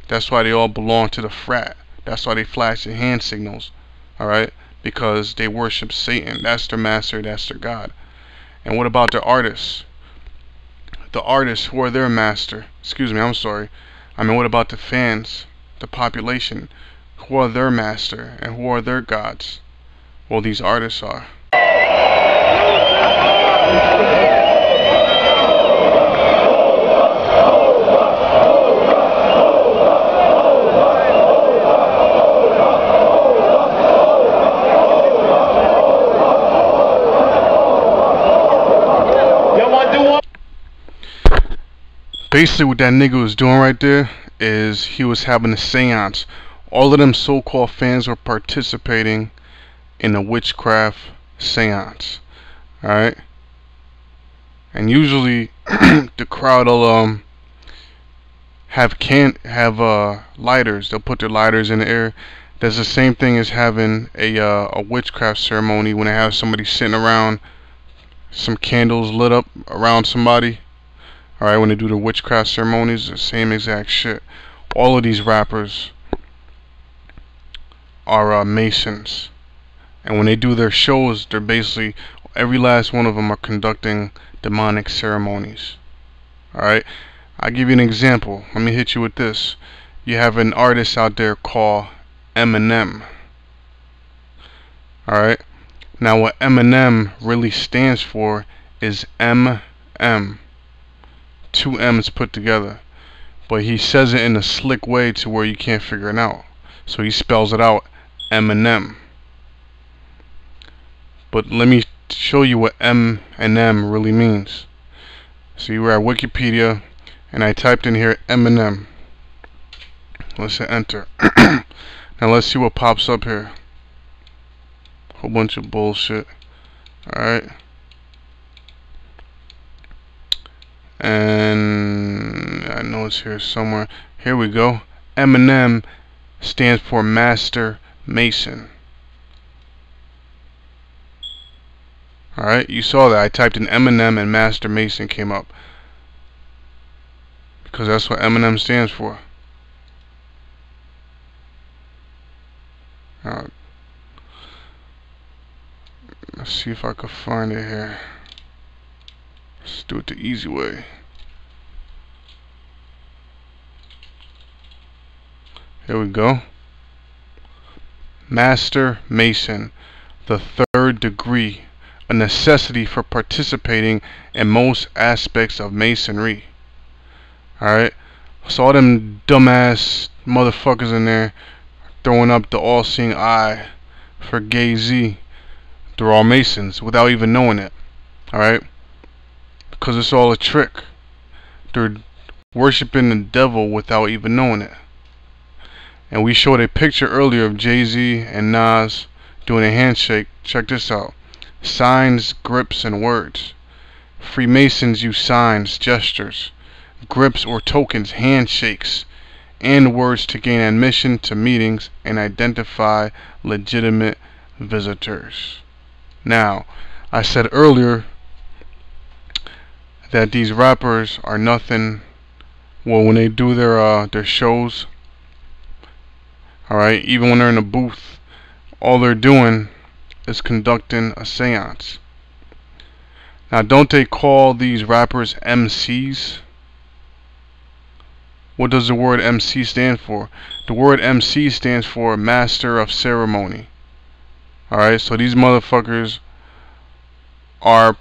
That's why they all belong to the frat. That's why they flash their hand signals. Alright? Because they worship Satan. That's their master, that's their God. And what about the artists? The artists, who are their master? Excuse me, I'm sorry. I mean, what about the fans? The population? Who are their master? And who are their gods? Well, these artists are. Basically what that nigga was doing right there is he was having a seance. All of them so-called fans were participating in a witchcraft seance. Alright? And usually the crowd will have lighters. They'll put their lighters in the air. That's the same thing as having a witchcraft ceremony when they have somebody sitting around, some candles lit up around somebody. Alright, when they do the witchcraft ceremonies, the same exact shit. All of these rappers are Masons. And when they do their shows, they're basically, every last one of them are conducting demonic ceremonies. Alright, I'll give you an example. Let me hit you with this. You have an artist out there called Eminem. Alright, now what Eminem really stands for is MM. Two M's put together, but he says it in a slick way to where you can't figure it out. So he spells it out Eminem. But let me show you what M and M really means. So you were at Wikipedia, and I typed in here Eminem. Let's hit enter. Now let's see what pops up here. Whole bunch of bullshit. Alright. And I know it's here somewhere. Here we go. Eminem stands for Master Mason. Alright, you saw that. I typed in Eminem and Master Mason came up. Because that's what Eminem stands for. Alright. Let's see if I can find it here. Let's do it the easy way. Here we go. Master Mason, the third degree, a necessity for participating in most aspects of Masonry. Alright, so all them dumbass motherfuckers in there throwing up the all-seeing eye for Gay Z. They're all Masons without even knowing it. Alright? Because it's all a trick. They're worshiping the devil without even knowing it. And we showed a picture earlier of Jay-Z and Nas doing a handshake. Check this out. Signs, grips, and words. Freemasons use signs, gestures, grips or tokens, handshakes, and words to gain admission to meetings and identify legitimate visitors. Now, I said earlier that these rappers are nothing. Well, when they do their shows, alright, even when they're in a booth, all they're doing is conducting a seance. Now, don't they call these rappers MCs? What does the word MC stand for? The word MC stands for Master of Ceremony. Alright, so these motherfuckers are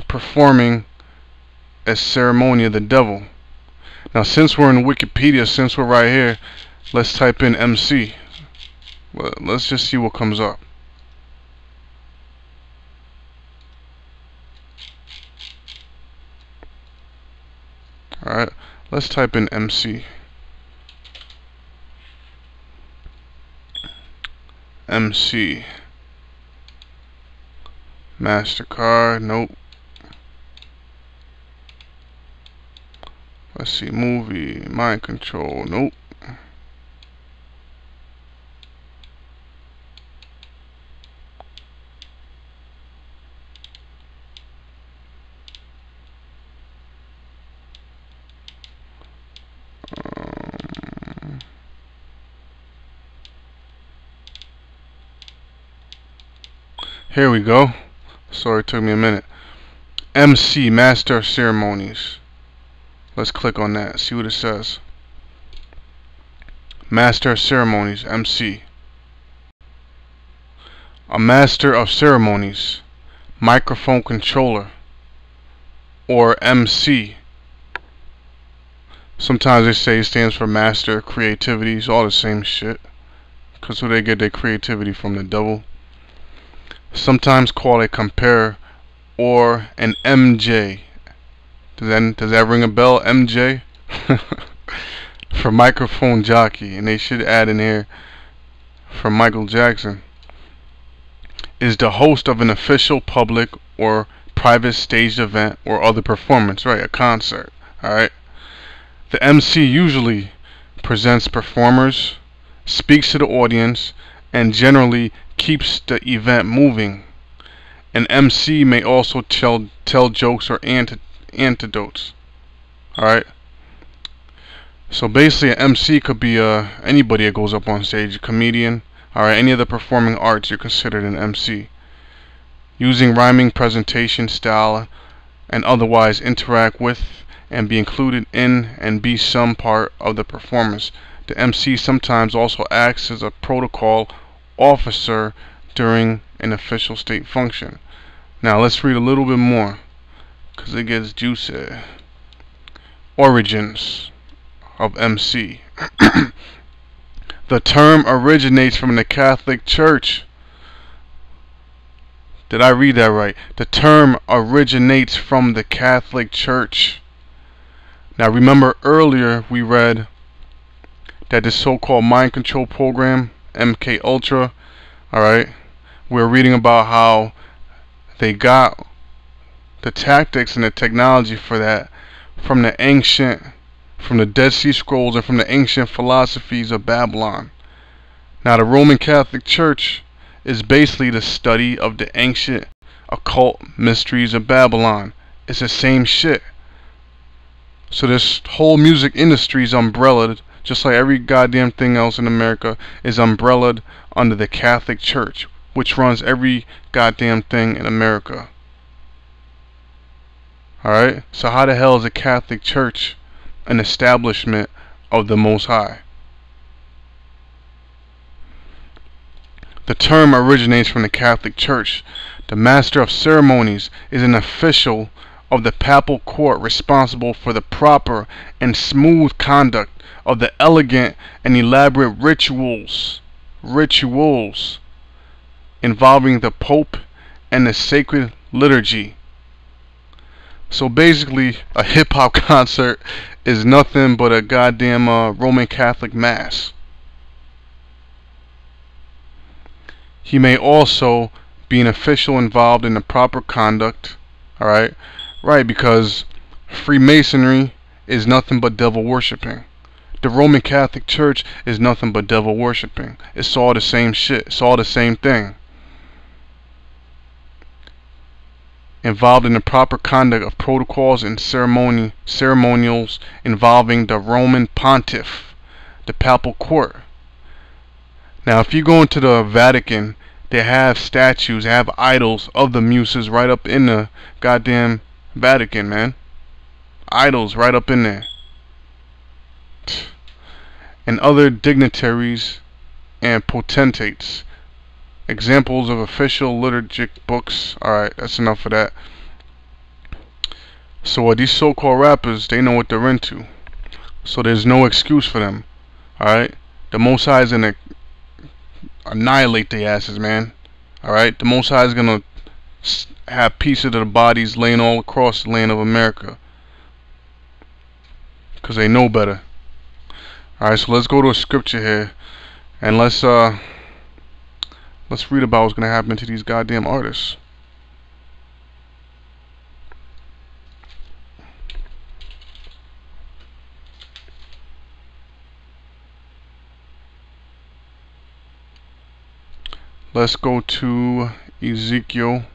performing a ceremony of the devil. Now, since we're in Wikipedia, since we're right here, let's type in MC. Let's just see what comes up. Alright, let's type in MC. MC. MasterCard, nope. Let's see, movie, mind control, nope. Here we go. Sorry, it took me a minute. MC, Master of Ceremonies. Let's click on that, see what it says. Master of Ceremonies, MC. A Master of Ceremonies, Microphone Controller, or MC. Sometimes they say it stands for Master of Creativity. It's all the same shit, because who they get their creativity from? The devil. Sometimes called a compare or an MJ. Does that ring a bell? MJ? For microphone jockey, and they should add in here from Michael Jackson. Is the host of an official, public, or private staged event or other performance, right? A concert, alright? The MC usually presents performers, speaks to the audience, and generally keeps the event moving. An MC may also tell jokes or anecdotes. Alright? So basically an MC could be anybody that goes up on stage, a comedian, alright, any of the performing arts, you're considered an MC. Using rhyming presentation style and otherwise interact with and be included in and be some part of the performance. The MC sometimes also acts as a protocol officer during an official state function. Now let's read a little bit more, because it gets juicy. Origins of MC. The term originates from the Catholic Church. Did I read that right? The term originates from the Catholic Church. Now remember earlier we read that this so-called mind control program, MK Ultra, alright, we're reading about how they got the tactics and the technology for that from the Dead Sea Scrolls and from the ancient philosophies of Babylon. Now the Roman Catholic Church is basically the study of the ancient occult mysteries of Babylon. It's the same shit. So this whole music industry is umbrellaed, just like every goddamn thing else in America is umbrellaed under the Catholic Church, which runs every goddamn thing in America. Alright? So how the hell is the Catholic Church an establishment of the Most High? The term originates from the Catholic Church. The Master of Ceremonies is an official of the papal court responsible for the proper and smooth conduct of the elegant and elaborate rituals involving the Pope and the sacred liturgy. So basically a hip-hop concert is nothing but a goddamn Roman Catholic mass. He may also be an official involved in the proper conduct, alright? Right, because Freemasonry is nothing but devil worshipping. The Roman Catholic Church is nothing but devil worshipping. It's all the same shit. It's all the same thing. Involved in the proper conduct of protocols and ceremonials involving the Roman Pontiff, the papal court. Now if you go into the Vatican, they have statues, they have idols of the muses right up in the goddamn Vatican, man. Idols right up in there. And other dignitaries and potentates. Examples of official liturgic books. Alright, that's enough of that. So these so-called rappers, they know what they're into. So there's no excuse for them. Alright? The Most High is gonna annihilate their asses, man. Alright? The Most High is gonna have pieces of the bodies laying all across the land of America. Because they know better. Alright, so let's go to a scripture here. And let's read about what's going to happen to these goddamn artists. Let's go to Ezekiel